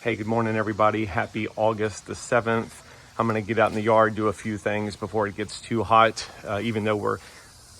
Hey, good morning, everybody. Happy August the 7th. I'm going to get out in the yard, do a few things before it gets too hot. Even though we're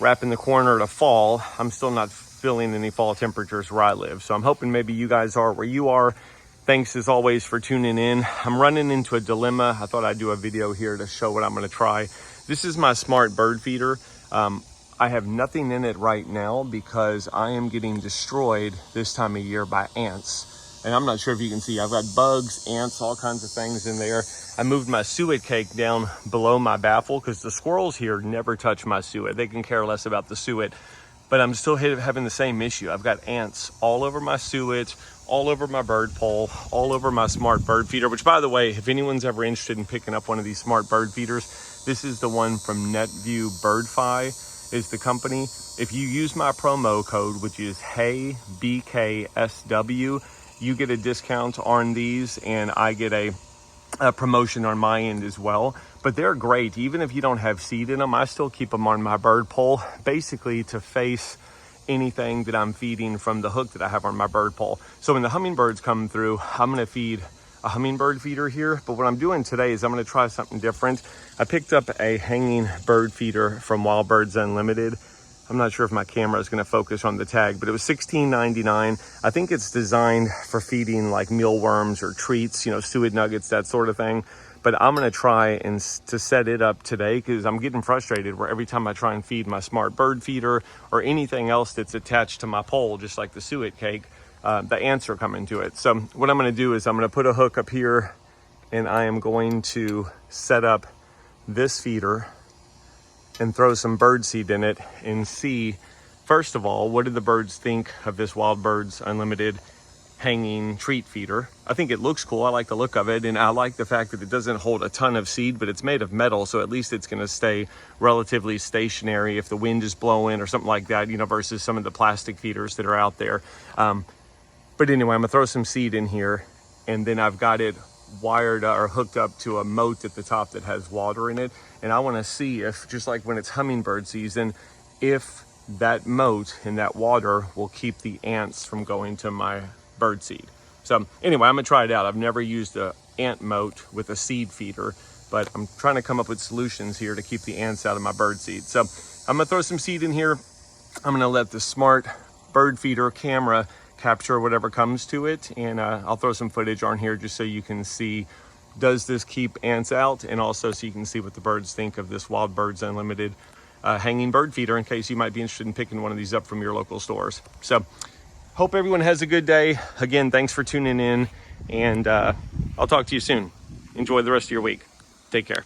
wrapping the corner to fall, I'm still not feeling any fall temperatures where I live. So I'm hoping maybe you guys are where you are. Thanks as always for tuning in. I'm running into a dilemma. I thought I'd do a video here to show what I'm going to try. This is my smart bird feeder. I have nothing in it right now because I am getting destroyed this time of year by ants. And I'm not sure if you can see, I've got bugs, ants, all kinds of things in there. I moved my suet cake down below my baffle because the squirrels here never touch my suet. They can care less about the suet, but I'm still having the same issue. I've got ants all over my suet, all over my bird pole, all over my smart bird feeder, which, by the way, if anyone's ever interested in picking up one of these smart bird feeders, this is the one from NetView BirdFi is the company. If you use my promo code, which is HeyBKSW, you get a discount on these, and I get a promotion on my end as well. But they're great. Even if you don't have seed in them, I still keep them on my bird pole, basically to face anything that I'm feeding from the hook that I have on my bird pole. So when the hummingbirds come through, I'm going to feed a hummingbird feeder here. But what I'm doing today is I'm going to try something different. I picked up a hanging bird feeder from Wild Birds Unlimited. I'm not sure if my camera is going to focus on the tag, but it was $16.99. I think it's designed for feeding like mealworms or treats, you know, suet nuggets, that sort of thing. But I'm going to try to set it up today because I'm getting frustrated where every time I try and feed my smart bird feeder or anything else that's attached to my pole, just like the suet cake, the ants are coming to it. So what I'm going to do is I'm going to put a hook up here, and I am going to set up this feeder and throw some bird seed in it and see, first of all, what do the birds think of this Wild Birds Unlimited hanging treat feeder. I think it looks cool. I like the look of it, and I like the fact that it doesn't hold a ton of seed, but it's made of metal, so at least it's going to stay relatively stationary if the wind is blowing or something like that, you know, versus some of the plastic feeders that are out there. But anyway, I'm gonna throw some seed in here, and then I've got it wired or hooked up to a moat at the top that has water in it. And I want to see if, just like when it's hummingbird season, if that moat and that water will keep the ants from going to my bird seed. So anyway, I'm gonna try it out. I've never used an ant moat with a seed feeder, but I'm trying to come up with solutions here to keep the ants out of my bird seed. So I'm gonna throw some seed in here. I'm gonna let the smart bird feeder camera capture whatever comes to it, and I'll throw some footage on here just so you can see, does this keep ants out, and also so you can see what the birds think of this Wild Birds Unlimited hanging bird feeder, in case you might be interested in picking one of these up from your local stores. So hope everyone has a good day. Again, thanks for tuning in, and I'll talk to you soon. Enjoy the rest of your week. Take care.